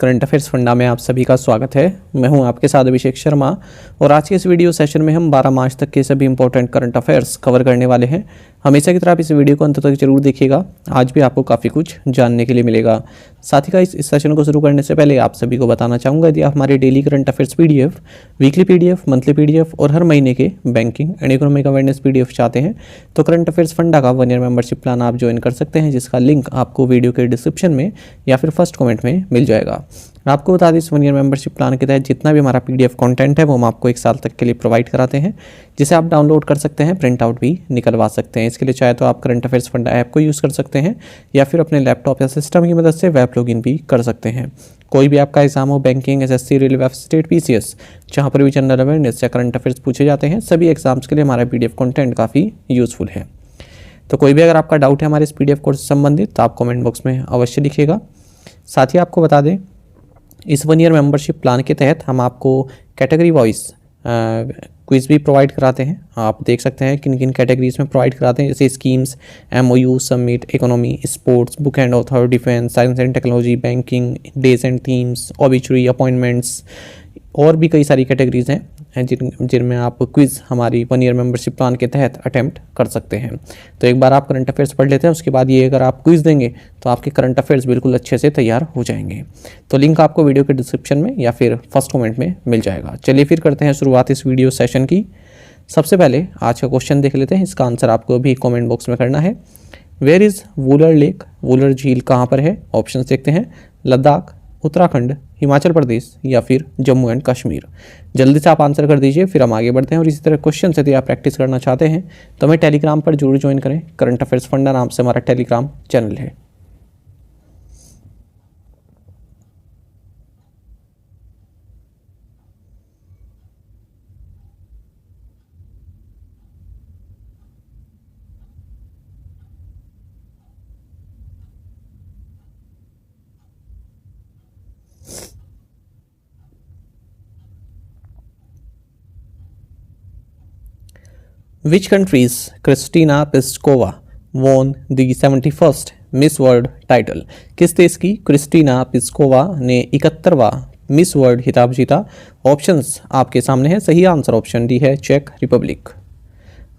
Current affairs funda में आप सभी का स्वागत है। मैं हूं आपके साथ अभिषेक शर्मा और आज के इस वीडियो सेशन में हम 12 मार्च तक के सभी इंपॉर्टेंट करंट अफेयर्स कवर करने वाले हैं। हमेशा की तरह आप इस वीडियो को अंत तक जरूर देखिएगा, आज भी आपको काफ़ी कुछ जानने के लिए मिलेगा। साथ ही का इस सेशन को शुरू करने से पहले आप सभी को बताना चाहूँगा, यदि आप हमारे daily current affairs PDF, weekly PDF, monthly PDF और हर महीने के banking and economic awareness PDF चाहते हैं तो करंट अफेयर्स फंडा का 1 ईयर मेंबरशिप प्लान आप ज्वाइन कर सकते हैं, जिसका लिंक आपको वीडियो के डिस्क्रिप्शन में या फिर फर्स्ट कमेंट में मिल जाएगा। आपको बता दें, इस 1 ईयर मेंबरशिप प्लान के तहत जितना भी हमारा पीडीएफ कंटेंट है वो हम आपको 1 साल तक के लिए प्रोवाइड कराते हैं, जिसे आप डाउनलोड कर सकते हैं, प्रिंट आउट भी निकलवा सकते हैं। इसके लिए चाहे तो आप करंट अफेयर्स फंडा ऐप को यूज़ कर सकते हैं या फिर अपने लैपटॉप या सिस्टम की मदद से वेब लॉगिन भी कर सकते हैं। कोई भी आपका एग्जाम हो, banking, SSC, railway, state, PCS, जहाँ पर भी जनरल अवेयरनेस या करंट अफेयर्स पूछे जाते हैं, सभी एग्जाम्स के लिए हमारा पीडीएफ कंटेंट काफ़ी यूजफुल है। तो कोई भी अगर आपका डाउट है हमारे इस पीडीएफ कोर्स से संबंधित तो आप कमेंट बॉक्स में अवश्य लिखिएगा। साथ ही आपको बता दें, इस 1 ईयर मेंबरशिप प्लान के तहत हम आपको कैटेगरी वाइज क्विज़ भी प्रोवाइड कराते हैं। आप देख सकते हैं किन किन कैटेगरीज में प्रोवाइड कराते हैं, जैसे schemes, MOU, summit, economy, sports, book and author, defence, science and technology, banking, days and themes, obituary, appointments और भी कई सारी कैटेगरीज हैं जिनमें आप क्विज़ हमारी 1 ईयर मेंबरशिप प्लान के तहत अटैम्प्ट कर सकते हैं। तो एक बार आप करंट अफेयर्स पढ़ लेते हैं, उसके बाद ये अगर आप क्विज़ देंगे तो आपके करंट अफेयर्स बिल्कुल अच्छे से तैयार हो जाएंगे। तो लिंक आपको वीडियो के डिस्क्रिप्शन में या फिर फर्स्ट कमेंट में मिल जाएगा। चलिए फिर करते हैं शुरुआत इस वीडियो सेशन की। सबसे पहले आज का क्वेश्चन देख लेते हैं, इसका आंसर आपको अभी कॉमेंट बॉक्स में करना है। Where is Wular lake? Wular झील कहाँ पर है? ऑप्शन देखते हैं, लद्दाख, उत्तराखंड, हिमाचल प्रदेश या फिर जम्मू एंड कश्मीर। जल्दी से आप आंसर कर दीजिए, फिर हम आगे बढ़ते हैं। और इसी तरह क्वेश्चन से यदि आप प्रैक्टिस करना चाहते हैं तो हमें टेलीग्राम पर जरूर ज्वाइन करें। करंट अफेयर्स फंडा नाम से हमारा टेलीग्राम चैनल है। Which country's Kristina Pliskova won the 71st miss world title? किस देश की क्रिस्टीना पिस्कोवा ने 71वां मिस वर्ल्ड खिताब जीता? ऑप्शंस आपके सामने है। सही आंसर ऑप्शन डी है, चेक रिपब्लिक।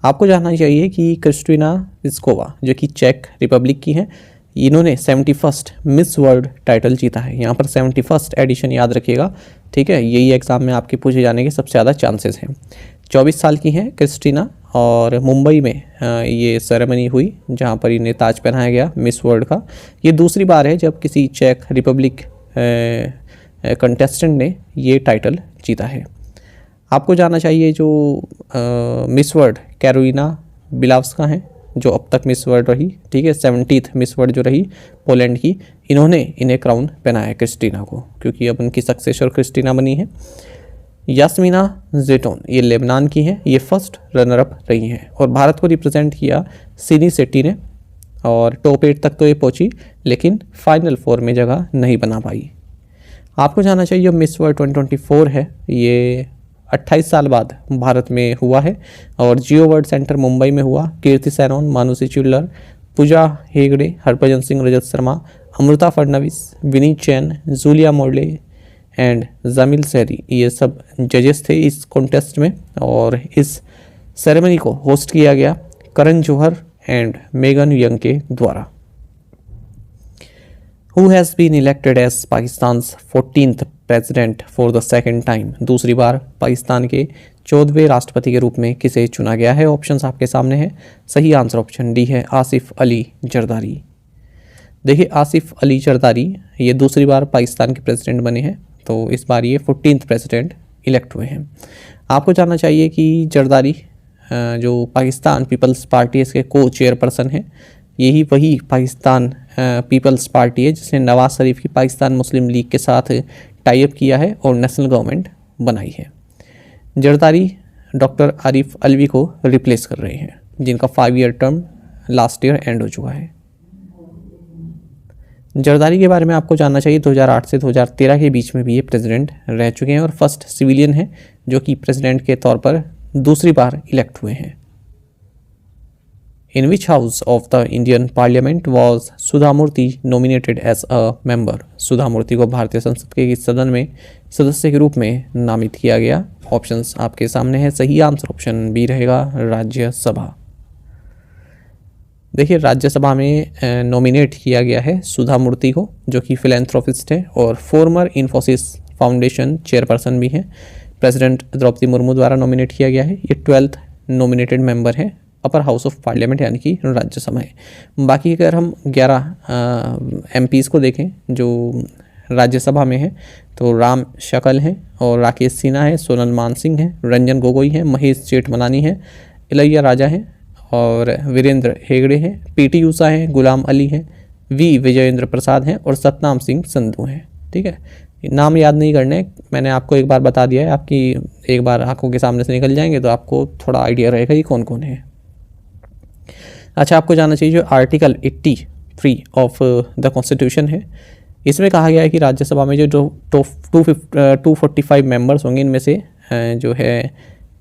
आपको जानना चाहिए कि क्रिस्टीना पिस्कोवा जो कि चेक रिपब्लिक की हैं, इन्होंने 71st मिस वर्ल्ड टाइटल जीता है। यहाँ पर 71st एडिशन याद रखिएगा, ठीक है। यही एग्जाम में आपके पूछे जाने के सबसे ज़्यादा चांसेस हैं। 24 साल की हैं क्रिस्टीना और मुंबई में ये सेरेमनी हुई जहाँ पर इन्हें ताज पहनाया गया मिस वर्ल्ड का। ये दूसरी बार है जब किसी चेक रिपब्लिक कंटेस्टेंट ने ये टाइटल जीता है। आपको जानना चाहिए जो मिस वर्ल्ड कैरोलिना बिलावस्का हैं, जो अब तक मिस वर्ल्ड रही, ठीक है, 70th मिस वर्ल्ड जो रही पोलैंड की, इन्हें क्राउन पहनाया है क्रिस्टीना को, क्योंकि अब उनकी सक्सेसर क्रिस्टीना बनी है। यास्मीना जेटोन ये लेबनान की हैं, ये फर्स्ट रनर अप रही हैं। और भारत को रिप्रेजेंट किया सिनी सेट्टी ने, और टॉप 8 तक तो ये पहुंची लेकिन फाइनल 4 में जगह नहीं बना पाई। आपको जानना चाहिए जो मिस वर्ल्ड 2024 है ये 28 साल बाद भारत में हुआ है और जियो वर्ल्ड सेंटर मुंबई में हुआ। कीर्ति Sanon, Manushi Chhillar, Pooja Hegde, Harbhajan Singh, Rajat Sharma, Amruta Fadnavis, Vineet Jain, Julia Morley and Jameel Sahari ये सब जजेस थे इस कॉन्टेस्ट में। और इस सेरेमनी को होस्ट किया गया Karan Johar and Megan young के द्वारा। Who has been elected as Pakistan's 14th president for the second time? दूसरी बार पाकिस्तान के 14वें राष्ट्रपति के रूप में किसे चुना गया है? ऑप्शंस आपके सामने है। सही आंसर ऑप्शन डी है, आसिफ अली जरदारी। देखिए, आसिफ अली जरदारी ये दूसरी बार पाकिस्तान के प्रेसिडेंट बने हैं, तो इस बार ये 14th प्रेसिडेंट इलेक्ट हुए हैं। आपको जानना चाहिए कि जरदारी जो पाकिस्तान पीपल्स पार्टी इसके को चेयरपर्सन हैं, यही वही पाकिस्तान पीपल्स पार्टी है जिसने नवाज शरीफ की पाकिस्तान मुस्लिम लीग के साथ टाई अप किया है और नेशनल गवर्नमेंट बनाई है। जरदारी डॉक्टर आरिफ अलवी को रिप्लेस कर रहे हैं, जिनका 5 year term last year and हो चुका है। जरदारी के बारे में आपको जानना चाहिए 2008 से 2013 के बीच में भी ये प्रेसिडेंट रह चुके हैं और फर्स्ट सिविलियन हैं जो कि प्रेसिडेंट के तौर पर दूसरी बार इलेक्ट हुए हैं। In which house of the Indian Parliament was Sudha Murthy nominated as a member? सुधा मूर्ति को भारतीय संसद के किस सदन में सदस्य के रूप में नामित किया गया? ऑप्शंस आपके सामने है। सही आंसर ऑप्शन बी रहेगा, राज्यसभा। देखिए, राज्यसभा में नॉमिनेट किया गया है सुधा मूर्ति को, जो कि फिलेंथ्रोपिस्ट है और फॉर्मर इन्फोसिस फाउंडेशन चेयरपर्सन भी है। प्रेसिडेंट द्रौपदी मुर्मू द्वारा नॉमिनेट किया गया है। ये 12th नॉमिनेटेड मेंबर है अपर हाउस ऑफ पार्लियामेंट यानी कि राज्यसभा है। बाकी अगर हम 11 MPs को देखें जो राज्यसभा में है, तो राम शकल हैं और राकेश सिन्हा है, सोनल मानसिंह है, रंजन गोगोई है, महेश जेठमलानी है, इलैया राजा है और वीरेंद्र हेगड़े हैं, PT ऊषा हैं, गुलाम अली हैं, V विजयेंद्र प्रसाद हैं और सतनाम सिंह संधू हैं। ठीक है, नाम याद नहीं करने, मैंने आपको एक बार बता दिया है, आपकी एक बार आंखों के सामने से निकल जाएंगे तो आपको थोड़ा आइडिया रहेगा कि कौन कौन है। अच्छा, आपको जानना चाहिए जो आर्टिकल 83 ऑफ द कॉन्स्टिट्यूशन है, इसमें कहा गया है कि राज्यसभा में जो 245 मेंबर्स होंगे, इनमें से जो है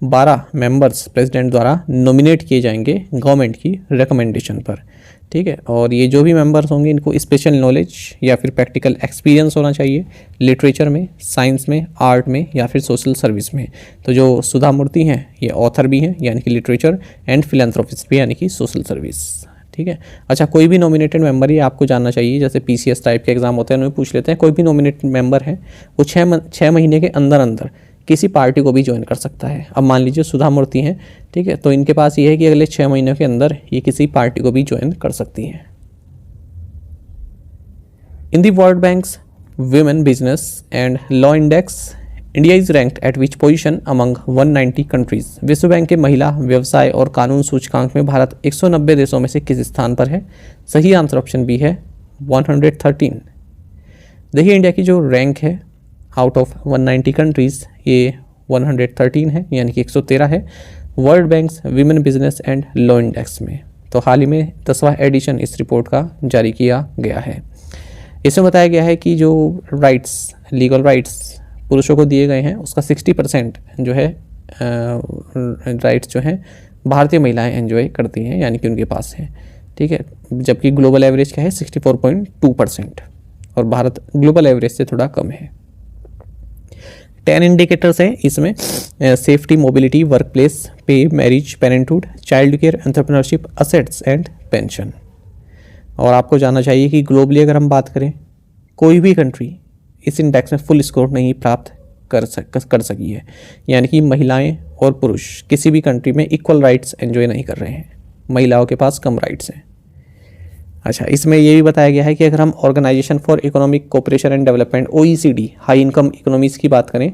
12 मेंबर्स प्रेसिडेंट द्वारा नॉमिनेट किए जाएंगे गवर्नमेंट की रिकमेंडेशन पर। ठीक है, और ये जो भी मेंबर्स होंगे इनको स्पेशल नॉलेज या फिर प्रैक्टिकल एक्सपीरियंस होना चाहिए लिटरेचर में, साइंस में, आर्ट में या फिर सोशल सर्विस में। तो जो सुधा मूर्ति हैं ये ऑथर भी हैं यानी कि लिटरेचर, एंड फिलेंथ्रोपिस्ट भी यानी कि सोशल सर्विस। ठीक है। अच्छा, कोई भी नॉमिनेटेड मेंबर ये आपको जानना चाहिए, जैसे PCS टाइप के एग्जाम होते हैं उनमें पूछ लेते हैं, कोई भी नॉमिनेटेड मेंबर है वो 6 महीने के अंदर अंदर किसी पार्टी को भी ज्वाइन कर सकता है। अब मान लीजिए सुधा मूर्ति हैं, ठीक है, तो इनके पास ये है कि अगले 6 महीनों के अंदर ये किसी पार्टी को भी ज्वाइन कर सकती हैं। In the world banks women business and law index India is ranked eight which position among 190 countries. विश्व बैंक के महिला व्यवसाय और कानून सूचकांक में भारत 190 देशों में से किस स्थान पर है? सही आंसर ऑप्शन बी है 113। देखिए, इंडिया की जो रैंक है आउट ऑफ 190 कंट्रीज ये 113 है, यानी कि 113 है world banks women business and law index में। तो हाल ही में 10वां एडिशन इस रिपोर्ट का जारी किया गया है। इसमें बताया गया है कि जो राइट्स, लीगल राइट्स पुरुषों को दिए गए हैं उसका 60% जो है राइट्स जो हैं भारतीय महिलाएं एंजॉय करती हैं, यानी कि उनके पास है। ठीक है, जबकि ग्लोबल एवरेज क्या है 64.2% और भारत ग्लोबल एवरेज से थोड़ा कम है। 10 इंडिकेटर्स हैं इसमें, सेफ्टी, मोबिलिटी, वर्क प्लेस, पे, marriage, parenthood, child care, entrepreneurship, assets and pension. और आपको जानना चाहिए कि ग्लोबली अगर हम बात करें, कोई भी कंट्री इस इंडेक्स में फुल स्कोर नहीं प्राप्त कर सकी है, यानी कि महिलाएं और पुरुष किसी भी कंट्री में इक्वल राइट्स एंजॉय नहीं कर रहे हैं, महिलाओं के पास कम राइट्स हैं। अच्छा, इसमें ये भी बताया गया है कि अगर हम organisation for economic cooperation and development OECD high income economies की बात करें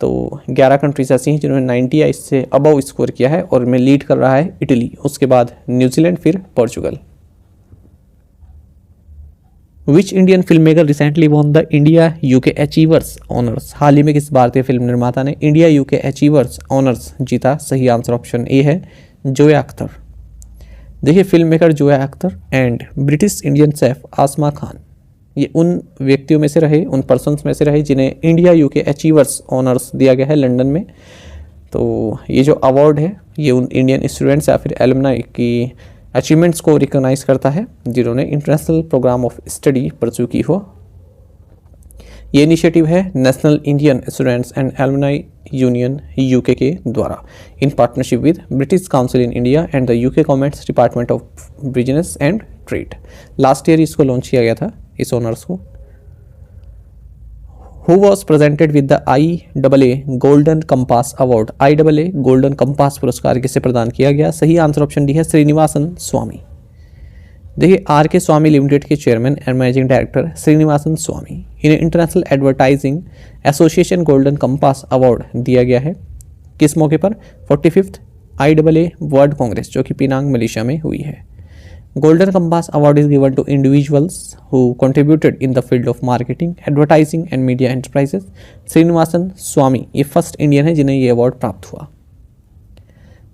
तो 11 कंट्रीज ऐसी हैं जिन्होंने 90 या इससे अबव स्कोर किया है और में लीड कर रहा है इटली, उसके बाद न्यूजीलैंड, फिर Portugal. Which Indian film maker recently won the India UK achievers honours? हाल ही में किस भारतीय फिल्म निर्माता ने इंडिया UK अचीवर्स ऑनर्स जीता? सही आंसर ऑप्शन ए है जोया अख्तर। देखिए, film maker Zoya Akhtar and British Indian chef Asma Khan ये उन व्यक्तियों में से रहे, उन पर्सन्स में से रहे जिन्हें इंडिया UK अचीवर्स ऑनर्स दिया गया है लंदन में। तो ये जो अवार्ड है ये उन इंडियन स्टूडेंट्स या फिर एलुमनाई की अचीवमेंट्स को रिकॉग्नाइज करता है जिन्होंने international programme of study pursue की हो। ये इनिशिएटिव है national Indian students and alumni union UK के द्वारा in partnership with British council in India and the UK government's department of business and trade. Last year इसको launch किया गया था, इस ऑनर्स को। Who was presented with the IAA golden Compass award? IAA golden compass पुरस्कार किसे प्रदान किया गया? सही आंसर ऑप्शन डी है श्रीनिवासन स्वामी। देखिए, RK स्वामी लिमिटेड के chairman and managing director Srinivasan Swamy, इन्हें International Advertising Association Golden Compass award दिया गया है। किस मौके पर? 45th IAA वर्ल्ड कांग्रेस जो कि पिनांग मलेशिया में हुई है। Golden Compass Award is given to individuals who contributed in the field of marketing, advertising and media enterprises. Srinivasan स्वामी ये फर्स्ट इंडियन है जिन्हें ये अवार्ड प्राप्त हुआ।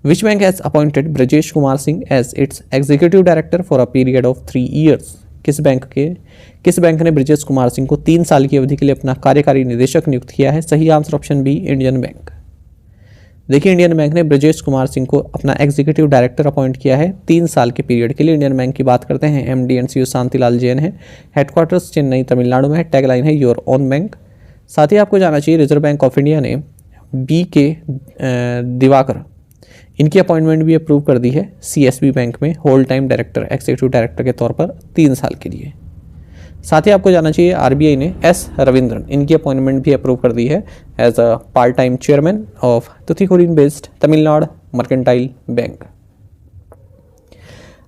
Which bank has appointed Brajesh Kumar Singh as its executive director for a period of 3 years? किस bank ने ब्रजेश कुमार सिंह को 3 साल की अवधि के लिए अपना कार्यकारी निदेशक नियुक्त किया है? सही answer option B Indian bank. देखिए इंडियन बैंक ने ब्रजेश कुमार सिंह को अपना एग्जीक्यूटिव डायरेक्टर अपॉइंट किया है 3 साल के पीरियड के लिए। इंडियन बैंक की बात करते हैं, MD and CEO Shantilal Jain है, हेडक्वार्टर्स चेन्नई तमिलनाडु में है, टैगलाइन है योर ओन बैंक। साथ ही आपको जाना चाहिए रिजर्व बैंक ऑफ इंडिया ने बी के दिवाकर इनकी अपॉइंटमेंट भी अप्रूव कर दी है सीएसबी बैंक में whole time director, executive director के तौर पर 3 साल के लिए। साथ ही आपको जाना चाहिए आरबीआई ने एस रविंद्रन इनकी अपॉइंटमेंट भी अप्रूव कर दी है as a part time chairman of Tuticorin based Tamil Nadu mercantile bank.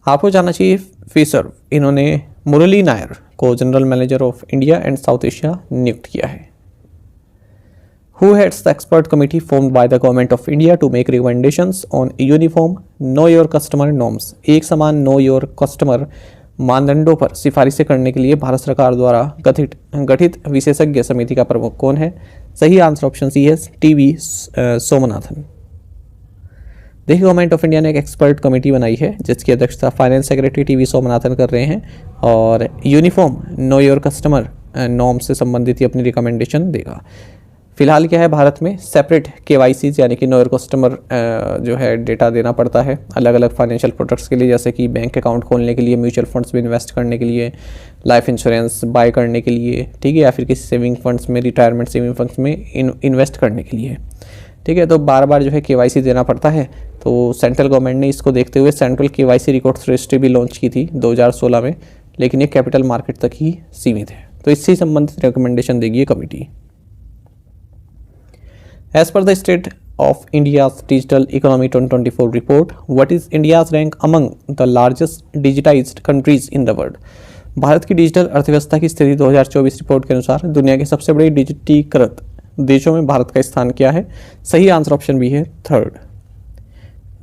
आपको जाना चाहिए फिसर इन्होंने मुरली नायर को general manager of India and South Asia नियुक्त किया है। Who heads the expert committee formed by the government of India to make recommendations on uniform know your customer norms? एक समान नो योर कस्टमर मानदंडों पर सिफारिशें करने के लिए भारत सरकार द्वारा गठित विशेषज्ञ समिति का प्रमुख कौन है? सही आंसर ऑप्शन सी है टीवी सोमनाथन। देखिए गवर्नमेंट ऑफ इंडिया ने एक एक्सपर्ट कमेटी बनाई है जिसकी अध्यक्षता फाइनेंस सेक्रेटरी टीवी सोमनाथन कर रहे हैं और uniform know your customer norm से संबंधित ही अपनी रिकमेंडेशन देगा। फिलहाल क्या है, भारत में सेपरेट केवाईसी यानी कि नो योर कस्टमर जो है डेटा देना पड़ता है अलग अलग फाइनेंशियल प्रोडक्ट्स के लिए, जैसे कि बैंक अकाउंट खोलने के लिए, म्यूचुअल फंड्स में इन्वेस्ट करने के लिए, लाइफ इंश्योरेंस बाय करने के लिए, ठीक है, या फिर किसी सेविंग फंड्स में, रिटायरमेंट सेविंग फंड्स में इन्वेस्ट करने के लिए, ठीक है। तो बार बार जो है केवाईसी देना पड़ता है। तो सेंट्रल गवर्नमेंट ने इसको देखते हुए सेंट्रल केवाईसी रिकॉर्ड्स रजिस्ट्री भी लॉन्च की थी 2016 में, लेकिन ये कैपिटल मार्केट तक ही सीमित है। तो इससे संबंधित रिकमेंडेशन देगी ये committee. As per the State of India's Digital Economy 2024 report, what is India's rank among the largest digitized countries in the world? Bharat की डिजिटल अर्थव्यवस्था की स्थिति 2024 रिपोर्ट के अनुसार दुनिया के सबसे बड़े डिजिटीकृत देशों में भारत का स्थान क्या है? सही आंसर ऑप्शन बी है थर्ड।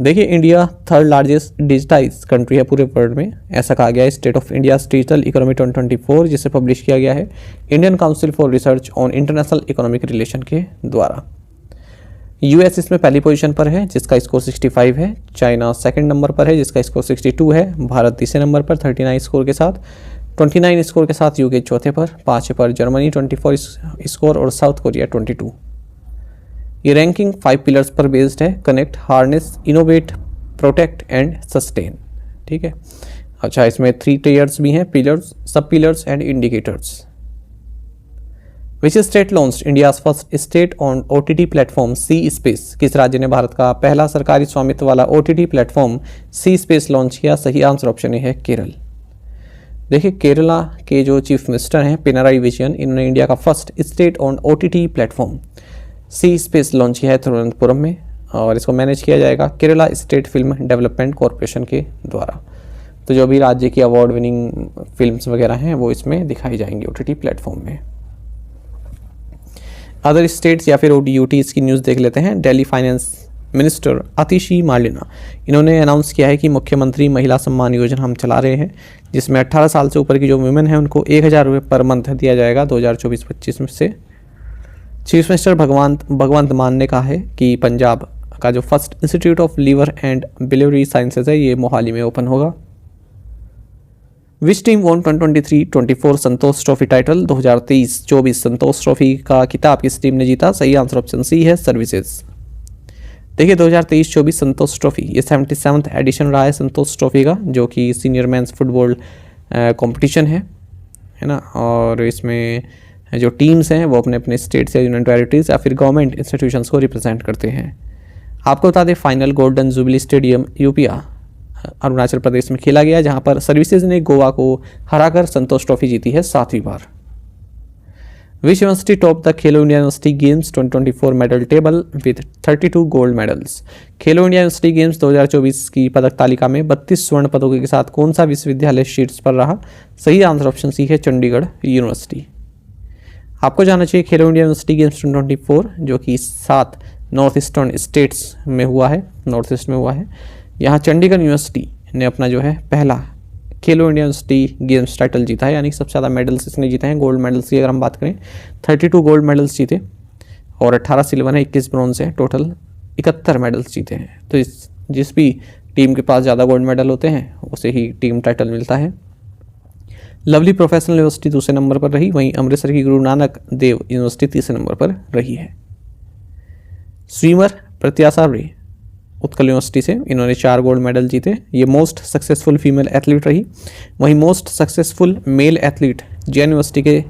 देखिए India third largest digitise country है पूरे वर्ल्ड में, ऐसा कहा गया है state of India digital economy 2024 जिसे पब्लिश किया गया है Indian council for research on international economic relation के द्वारा। यूएस इसमें पहली पोजीशन पर है जिसका स्कोर 65 है, चाइना सेकंड नंबर पर है जिसका स्कोर 62 है, भारत तीसरे नंबर पर 39 स्कोर के साथ, 29 स्कोर के साथ यूके चौथे पर, 5 पर जर्मनी 24 स्कोर और साउथ कोरिया 22। ये रैंकिंग 5 पिलर्स पर बेस्ड है, connect, harness, innovate, protect and sustain, ठीक है। अच्छा इसमें 3 टियर्स भी हैं, पिलर्स, सब pillars and indicators. Which state launched India's first state on OTT platform C space? किस राज्य ने भारत का पहला सरकारी स्वामित्व वाला OTT platform C space launch किया? सही आंसर ऑप्शन है केरल। देखिए केरला के जो चीफ मिनिस्टर हैं पिनाराई विजयन, इन्होंने इंडिया का first state on OTT platform C space launch किया है तिरुवनंतपुरम में और इसको मैनेज किया जाएगा Kerala state film development corporation के द्वारा। तो जो भी राज्य की अवार्ड विनिंग फिल्म्स वगैरह हैं वो इसमें दिखाई जाएंगी ओटीटी प्लेटफॉर्म में। अदर स्टेट्स या फिर ODUTs की न्यूज़ देख लेते हैं। दिल्ली फाइनेंस मिनिस्टर आतिशी मार्लेना इन्होंने अनाउंस किया है कि मुख्यमंत्री महिला सम्मान योजना हम चला रहे हैं जिसमें 18 साल से ऊपर की जो वुमेन है उनको 1000 रुपये पर मंथ दिया जाएगा 2024-25 में से। चीफ मिनिस्टर भगवंत मान ने कहा है कि पंजाब का जो first institute of liver and biliary sciences है ये मोहाली में ओपन होगा। Which team won 2023-24 Santosh trophy title? 2023-24 Santosh trophy का खिताब किस टीम ने जीता? सही आंसर ऑप्शन सी है सर्विसेज। देखिए 2023-24 संतोष ट्रॉफी ये 77th एडिशन रहा है संतोष ट्रॉफी का, जो कि सीनियर मेंस फुटबॉल कंपटीशन है ना। और इसमें जो टीम्स हैं वो अपने अपने स्टेट्स या यूनियन टेरिटरीज या फिर गवर्नमेंट इंस्टीट्यूशंस को रिप्रेजेंट करते हैं। आपको बता दें फाइनल गोल्डन जुबली स्टेडियम यूपिया अरुणाचल प्रदेश में खेला गया जहां पर सर्विसेज ने गोवा को हराकर संतोष ट्रॉफी जीती है 7वीं बार। Which university top the Khelo India university games 2024 medal table with 32 gold medals? Khelo India university games 2024 की पदक तालिका में 32 स्वर्ण पदकों के साथ कौन सा विश्वविद्यालय शीर्ष पर रहा? सही आंसर ऑप्शन सी है चंडीगढ़ यूनिवर्सिटी। आपको जाना चाहिए खेलो इंडिया यूनिवर्सिटी गेम्स 2024 जो कि 7 नॉर्थ ईस्टर्न स्टेट्स में हुआ है, नॉर्थ ईस्ट में हुआ है। यहाँ चंडीगढ़ यूनिवर्सिटी ने अपना जो है पहला खेलो इंडिया यूनिवर्सिटी गेम्स टाइटल जीता है, यानी सबसे ज़्यादा मेडल्स इसने जीते हैं। गोल्ड मेडल्स की अगर हम बात करें 32 गोल्ड मेडल्स जीते और 18 सिल्वर है, 21 ब्रॉन्ज है, टोटल 71 मेडल्स जीते हैं। तो जिस भी टीम के पास ज़्यादा गोल्ड मेडल होते हैं उसे ही टीम टाइटल मिलता है। लवली प्रोफेशनल यूनिवर्सिटी दूसरे नंबर पर रही, वहीं अमृतसर की गुरु नानक देव यूनिवर्सिटी तीसरे नंबर पर रही है। स्विमर प्रत्याशा रे उत्कल यूनिवर्सिटी से, इन्होंने 4 गोल्ड मेडल जीते। ये मोस्ट सक्सेसफुल फीमेल एथलीट रही। वहीं most successful male athlete Jain university के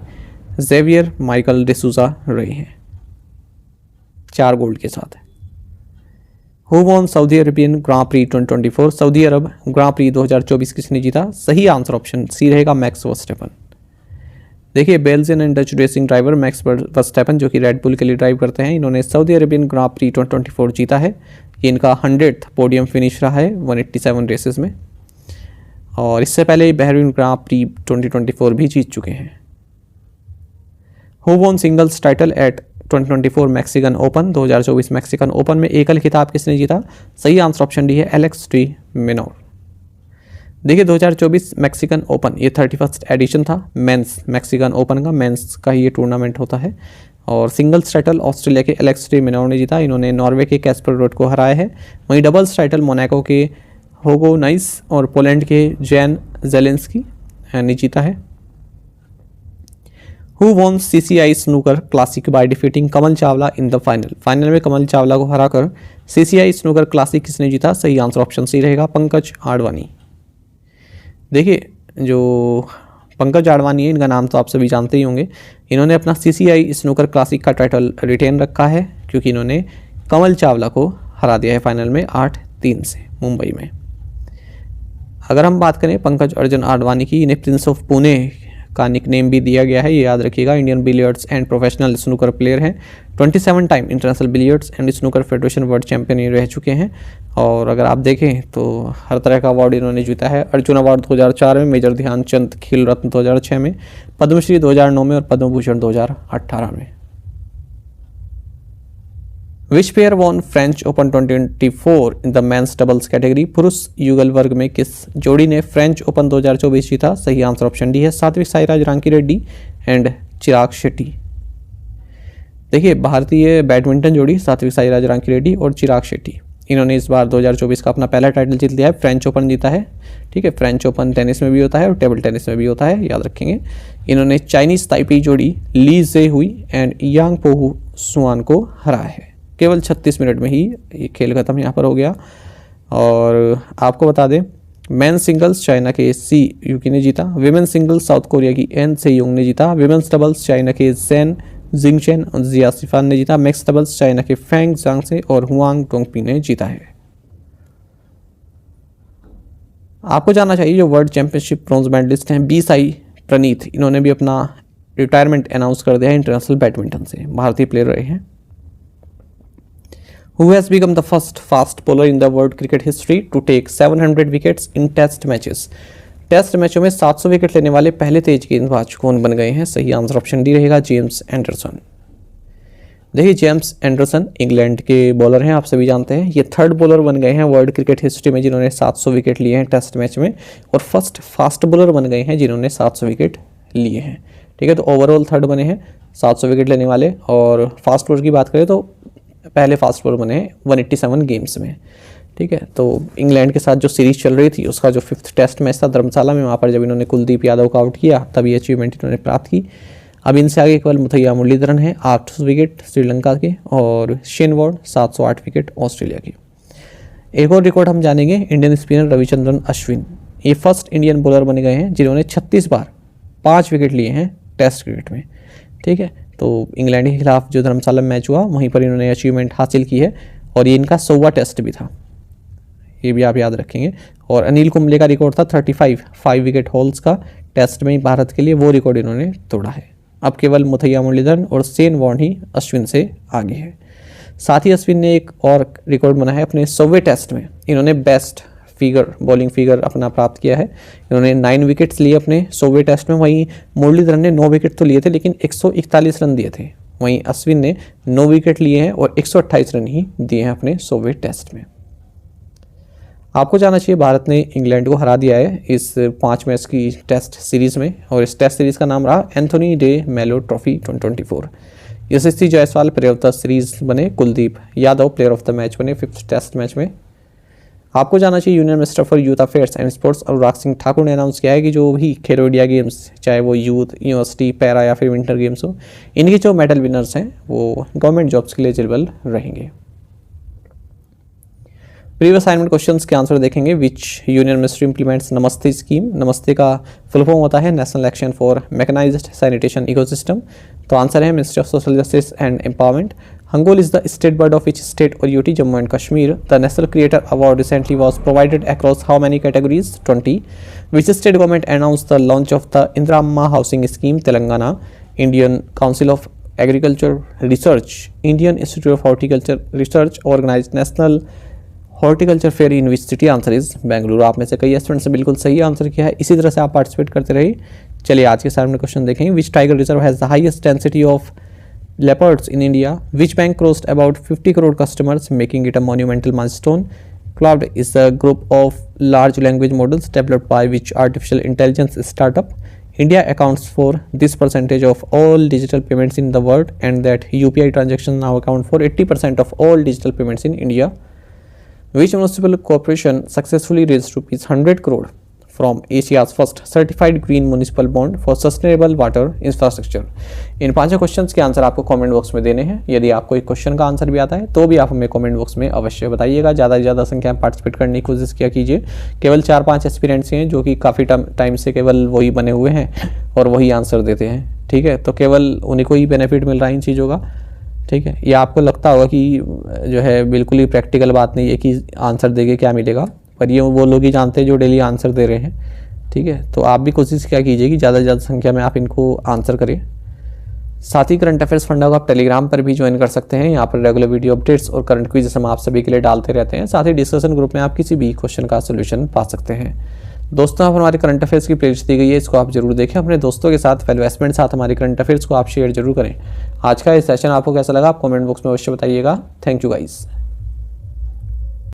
जेवियर माइकल डिसूजा रहे हैं 4 गोल्ड के साथ। Who won Saudi Arabian grand prix 2024, Saudi Arab grand prix 2024 किसने जीता? सही आंसर ऑप्शन सी रहेगा, मैक्स वर्स्टैपन। देखिए Belgian and Dutch racing driver Max Verstappen जो कि रेड बुल के लिए ड्राइव करते हैं, इन्होंने सऊदी अरेबियन ग्रां प्री 2024 जीता है। ये इनका 100th पोडियम फिनिश रहा है 187 रेसेस में, और इससे पहले बहरीन ग्रां प्री 2024 भी जीत चुके हैं। Who won singles title at 2024 Mexican open, 2024 Mexican open में एकल खिताब किसने जीता? सही आंसर ऑप्शन डी है, एलेक्स डी मिनोर। देखिए 2024 मैक्सिकन ओपन ये 31st एडिशन था मेंस मैक्सिकन ओपन का, मेंस का ही ये टूर्नामेंट होता है, और सिंगल्स टाइटल ऑस्ट्रेलिया के एलेक्स डी मिनोर ने जीता। इन्होंने नॉर्वे के कैस्पर रोड को हराया है। वहीं डबल्स टाइटल मोनाको के होगो नाइस और पोलैंड के जैन जेलेंस्की ने जीता है। Who won CCI snooker classic by defeating Kamal Chawla in the final, final में कमल चावला को हराकर CCI स्नूकर क्लासिक किसने जीता? सही आंसर ऑप्शन सी रहेगा, पंकज आडवाणी। देखिए जो पंकज आडवाणी है, इनका नाम तो आप सभी जानते ही होंगे। इन्होंने अपना CCI स्नूकर क्लासिक का टाइटल रिटेन रखा है क्योंकि इन्होंने कमल चावला को हरा दिया है फाइनल में 8-3 से मुंबई में। अगर हम बात करें पंकज अर्जुन आडवाणी की, इन्हें प्रिंस ऑफ पुणे का निकनेम भी दिया गया है, ये याद रखिएगा। Indian billiards and professional snooker player हैं। 27 time international billiards and snooker federation world champion ये रह चुके हैं। और अगर आप देखें तो हर तरह का अवार्ड इन्होंने जीता है। अर्जुन अवार्ड 2004 में, मेजर ध्यानचंद खेल रत्न 2006 में, पद्मश्री 2009 में और पद्म भूषण 2018 में। Which pair won French open 2024 in the men's doubles category, पुरुष युगल वर्ग में किस जोड़ी ने फ्रेंच ओपन 2024 जीता? सही आंसर ऑप्शन डी है, सात्विक साईराज रांकी रेड्डी एंड चिराग शेट्टी। देखिए भारतीय बैडमिंटन जोड़ी सात्विक साईराज रांकी रेड्डी और चिराग शेट्टी, इन्होंने इस बार 2024 का अपना पहला टाइटल जीत लिया है, फ्रेंच ओपन जीता है। ठीक है, फ्रेंच ओपन टेनिस में भी होता है और टेबल टेनिस में भी होता है, याद रखेंगे। इन्होंने चाइनीज ताइपी जोड़ी ली जे हुई एंड यांग पोहू सुआन को हराया है। केवल 36 मिनट में ही ये खेल खत्म यहाँ पर हो गया। और आपको बता दें मेन सिंगल्स चाइना के सी यूकी ने जीता, विमेन सिंगल्स साउथ कोरिया की एन से योंग ने जीता, विमेन्स डबल्स चाइना के जेन जिंगचेन और जिया सिफान ने जीता, मिक्स डबल्स चाइना के फैंग जांग से और हुआंग टोंगपी ने जीता है। आपको जानना चाहिए जो वर्ल्ड चैंपियनशिप ब्रॉन्ज मेडलिस्ट हैं बी साई प्रणीत, इन्होंने भी अपना रिटायरमेंट अनाउंस कर दिया है इंटरनेशनल बैडमिंटन से, भारतीय प्लेयर रहे हैं। Who has become the first fast bowler in the world cricket history to take 700 wickets in test matches? Test मैचों में 700 विकेट लेने वाले पहले तेज गेंदबाज कौन बन गए हैं? सही आंसर ऑप्शन डी रहेगा, जेम्स एंडरसन। देखिए जेम्स एंडरसन इंग्लैंड के बॉलर हैं, आप सभी जानते हैं। ये 3rd बॉलर बन गए हैं वर्ल्ड क्रिकेट हिस्ट्री में जिन्होंने 700 विकेट लिए हैं टेस्ट मैच में, और फर्स्ट फास्ट बॉलर बन गए हैं जिन्होंने 700 विकेट लिए हैं। ठीक है, तो ओवरऑल 3rd बने हैं 700 विकेट लेने वाले। और फास्ट बॉलर की बात करें तो पहले फास्ट बॉलर बने 187 गेम्स में। ठीक है, तो इंग्लैंड के साथ जो सीरीज चल रही थी उसका जो 5th टेस्ट मैच था धर्मशाला में, वहाँ पर जब इन्होंने कुलदीप यादव को आउट किया तब ये अचीवमेंट इन्होंने प्राप्त की। अब इनसे आगे केवल मुथैया मुरलीधरन है 800 विकेट श्रीलंका के, और शेन वॉर्ड 708 विकेट ऑस्ट्रेलिया के। एक और रिकॉर्ड हम जानेंगे, इंडियन स्पिनर रविचंद्रन अश्विन, ये फर्स्ट इंडियन बॉलर बने गए हैं जिन्होंने 36 बार 5 विकेट लिए हैं टेस्ट क्रिकेट में। ठीक है, तो इंग्लैंड के खिलाफ जो धर्मशाला में मैच हुआ वहीं पर इन्होंने अचीवमेंट हासिल की है, और ये इनका 100वां टेस्ट भी था, ये भी आप याद रखेंगे। और अनिल कुंबले का रिकॉर्ड था 35 5 विकेट हॉल्स का टेस्ट में भारत के लिए, वो रिकॉर्ड इन्होंने तोड़ा है। अब केवल मुथैया मुरलीधरन और शेन वॉर्न ही अश्विन से आगे है। साथ ही अश्विन ने एक और रिकॉर्ड बनाया है अपने 100वें टेस्ट में, इन्होंने बेस्ट फिगर बॉलिंग फिगर अपना प्राप्त किया है। इन्होंने 9 विकेट्स लिए अपने 100वें टेस्ट में। वहीं मुरलीधरन ने 9 विकेट तो लिए थे लेकिन 141 रन दिए थे। वहीं अश्विन ने 9 विकेट लिए हैं और 128 रन ही दिए हैं अपने 100वें टेस्ट में। आपको जानना चाहिए भारत ने इंग्लैंड को हरा दिया है इस 5 मैच की टेस्ट सीरीज़ में, और इस टेस्ट सीरीज़ का नाम रहा Anthony de Mello trophy 2024। Yashasvi Jaiswal player of the series बने, Kuldeep Yadav player of the match बने 5th टेस्ट मैच में। आपको जानना चाहिए union minister for youth affairs and sports Anurag Singh Thakur ने अनाउंस किया है कि जो भी खेलो इंडिया गेम्स, चाहे वो यूथ, यूनिवर्सिटी, पैरा या फिर विंटर गेम्स हो, इनके जो मेडल विनर्स हैं वो गवर्नमेंट जॉब्स के लिए एलिजिबल रहेंगे। प्रीवियस असाइनमेंट क्वेश्चंस के आंसर देखेंगे। Which union ministry implements NAMASTE scheme. NAMASTE का फुल फॉर्म होता है national action for mechanised sanitation ecosystem. तो आंसर है ministry of social justice and empowerment. Hangul is the state bird of which state और UT Jammu and Kashmir. The national creator award recently was provided across how many categories 20। Which state government announce the launch of the Indira Amma housing scheme Telangana. Indian council of agriculture research, Indian institute of horticulture research organise national horticulture fair in which city. Answer is Bengaluru. आप में से कई students ने बिल्कुल सही answer किया है। इसी तरह से आप पार्टिसिपेट करते रहिए। चलिए आज के सामने क्वेश्चन देखेंगे। Which tiger reserve has the highest density of leopards in India? Which bank crossed about 50 crore customers, making it a monumental milestone? Cloud is a group of large language models developed by which artificial intelligence startup? India accounts for this percentage of all digital payments in the world, and that UPI transactions now account for 80% of all digital payments in India. Which municipal corporation successfully raised rupees 100 crore from Asia's first certified green municipal bond for sustainable water infrastructure? इन पांचों questions के answer आपको comment box में देने हैं। यदि आपको एक question का आंसर भी आता है तो भी आप हमें कमेंट बॉक्स में अवश्य बताइएगा। ज़्यादा से ज़्यादा संख्या में पार्टिसिपेट करने की कोशिश किया कीजिए। केवल 4-5 एस्पिरेंट्स हैं जो कि काफ़ी टाइम से केवल वही बने हुए हैं और वही आंसर देते हैं। ठीक है, तो केवल उन्हीं को ही बेनिफिट मिल रहा है इन चीज़ों का। ठीक है, या आपको लगता होगा कि जो है बिल्कुल ही प्रैक्टिकल बात नहीं है कि आंसर देके क्या मिलेगा, पर ये वो लोग ही जानते हैं जो डेली आंसर दे रहे हैं। ठीक है, तो आप भी कोशिश क्या कीजिए कि ज़्यादा से ज़्यादा संख्या में आप इनको आंसर करें। साथ ही करंट अफेयर्स फंडा को आप टेलीग्राम पर भी ज्वाइन कर सकते हैं। यहाँ पर रेगुलर वीडियो अपडेट्स और करंट क्विज़ हम आप सभी के लिए डालते रहते हैं। साथ ही डिस्कशन ग्रुप में आप किसी भी क्वेश्चन का सोल्यूशन पा सकते हैं। दोस्तों, आप हमारे करंट अफेयर्स की प्लेलिस्ट दी गई है, इसको आप जरूर देखें। अपने दोस्तों के साथ फेलो एस्पिरेंट साथ हमारे करंट अफेयर्स को आप शेयर जरूर करें। आज का ये सेशन आपको कैसा लगा आप कमेंट बॉक्स में अवश्य बताइएगा। Thank you guys.